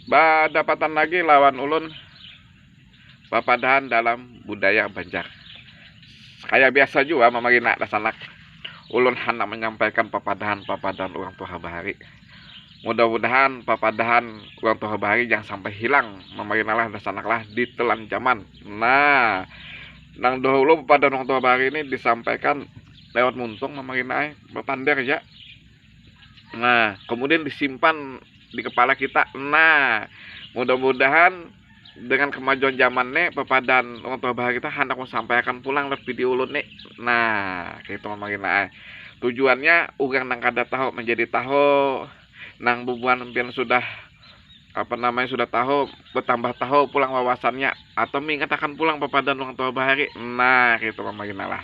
Dapatan lagi lawan ulun papadahan dalam budaya Banjar. Kayak biasa juga memarina dasanak. Ulun hendak menyampaikan papadahan orang tua bahari. Mudah-mudahan papadahan orang tua bahari jangan sampai hilang. Memarinalah dasanaklah di telan zaman. Nah, nang dahulu papadahan orang tua bahari ini disampaikan lewat muntung memarina berpander ya. Nah, kemudian disimpan di kepala kita. Nah, mudah-mudahan dengan kemajuan zaman nih pepadan orang tua bahari kita hendak sampaikan pulang lewat video ulun nih. Nah, gitu memarina. Tujuannya urang nang kada tahu menjadi tahu, nang bubuan pian sudah sudah tahu, bertambah tahu pulang wawasannya, atau mengatakan pulang pepadan orang tua bahari. Nah, gitu memarina lah.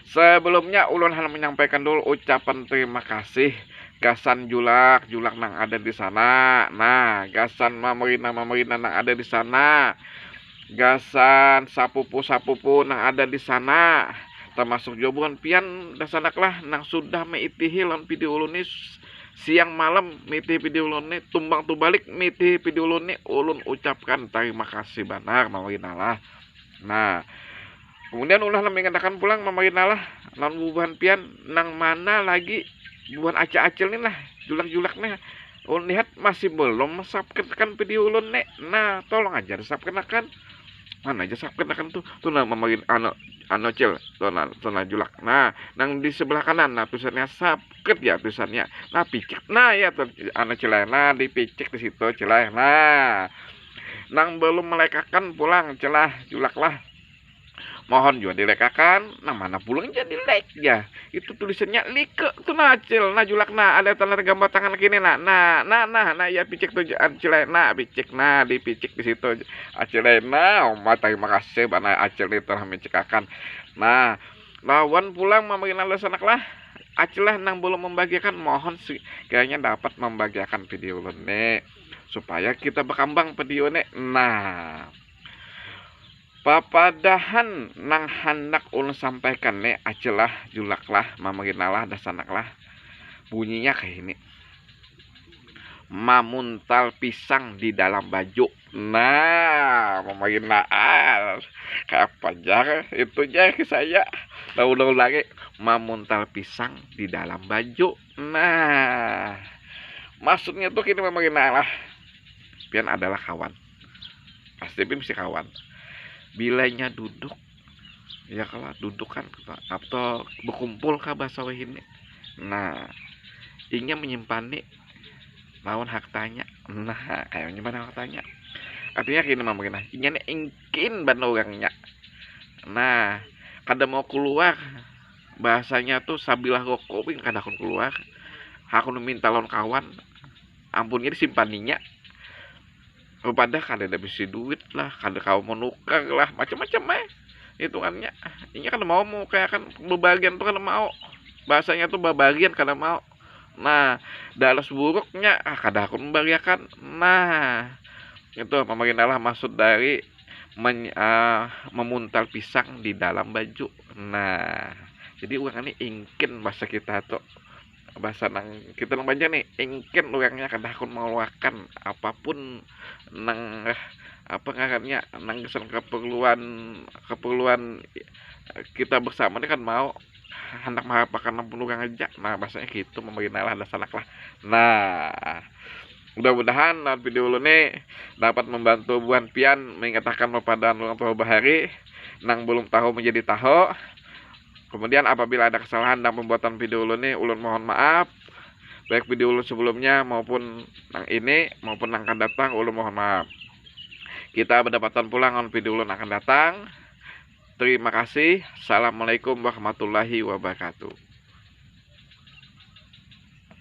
Sebelumnya ulun hendak menyampaikan dulu ucapan terima kasih gasan julak nang ada di sana. Nah, gasan mamarina nang ada di sana, gasan sapupu nang ada di sana, termasuk jobuan pian dasanaklah nang sudah meitihi lan video ulun siang malam miti video ulun tumbang tu balik miti video ulun ulun ucapkan terima kasih banar mamarina lah. Nah, kemudian ulah mengatakan pulang memarina lah lan bubuhan pian nang mana lagi buan acil-acil nih lah julak nih. Ulun lihat masih belum subscribe video ulun nih. Nah, tolong aja subscribe. Mana aja subscribe tuh nah memarin cil tuh julak. Nah, nang di sebelah kanan nah tulisannya subscribe ya tulisannya. Nah, picik. Nah, ya tuh cilai. Nah, dipicik di situ cilai. Nah, nang belum melekakan pulang celah julak lah. Mohon juga dilekakan. Nah, mana pulang jadi like ya. Itu tulisannya like tuh nacil, nah julak nah ada tanda gambar tangan kini nah ya picik tuh acilai nah picik nah dipicik di situ acilai nah terima kasih bana acil itu mencikakan. Nah, lawan pulang memerintah lesanak lah acilah nang belum membagikan mohon sih kayaknya dapat membagikan video ini supaya kita berkembang video ini. Nah, papadahan nang hendak ulun sampaikan nih acelah julaklah mamarinalah dasanaklah bunyinya kayak ini. Mamuntal pisang di dalam baju. Nah, memarina kayak pajar itu aja ke saya. Lalu lagi mamuntal pisang di dalam baju. Nah, maksudnya tuh kini memarina lah pian adalah kawan. Pasti mesti kawan. Bilanya duduk ya kalau duduk kan atau berkumpul kah bahasa ini. Nah, ingin menyimpan lawan hak tanya. Nah, kayaknya mana hak tanya artinya gini mungkin ingin ban orangnya. Nah, kada mau keluar bahasanya tuh sabilah rokok kada akun keluar aku minta lawan kawan ampunnya disimpaninya pada kada ada bisa duit lah, kada kau mau nukar lah, macam-macam hitungannya. Ini kan mau kayak kan berbagian tuh kan mau. Bahasanya tuh berbagian kada mau. Nah, dalas buruknya kada aku membagiakan. Nah, itu pemerintah maksud dari memuntal pisang di dalam baju. Nah, jadi uang ini ingin bahasa kita tuh bahasa nang kita nang Banjar nih ingin orangnya kada akun mengeluarkan apapun nang apa ngarannya nang keperluan kita bersama ini kan mau hendak mengharapkan 60 orang aja. Nah, bahasanya gitu memerintah ada salah lah. Nah, mudah-mudahan video ini dapat membantu buan pian mengatakan kepada orang tua bahari nang belum tahu menjadi tahu. Kemudian apabila ada kesalahan dalam pembuatan video ini, ulun mohon maaf. Baik video ulun sebelumnya maupun yang ini maupun yang akan datang, ulun mohon maaf. Kita berdapatan pulang on video ulun akan datang. Terima kasih. Assalamualaikum warahmatullahi wabarakatuh.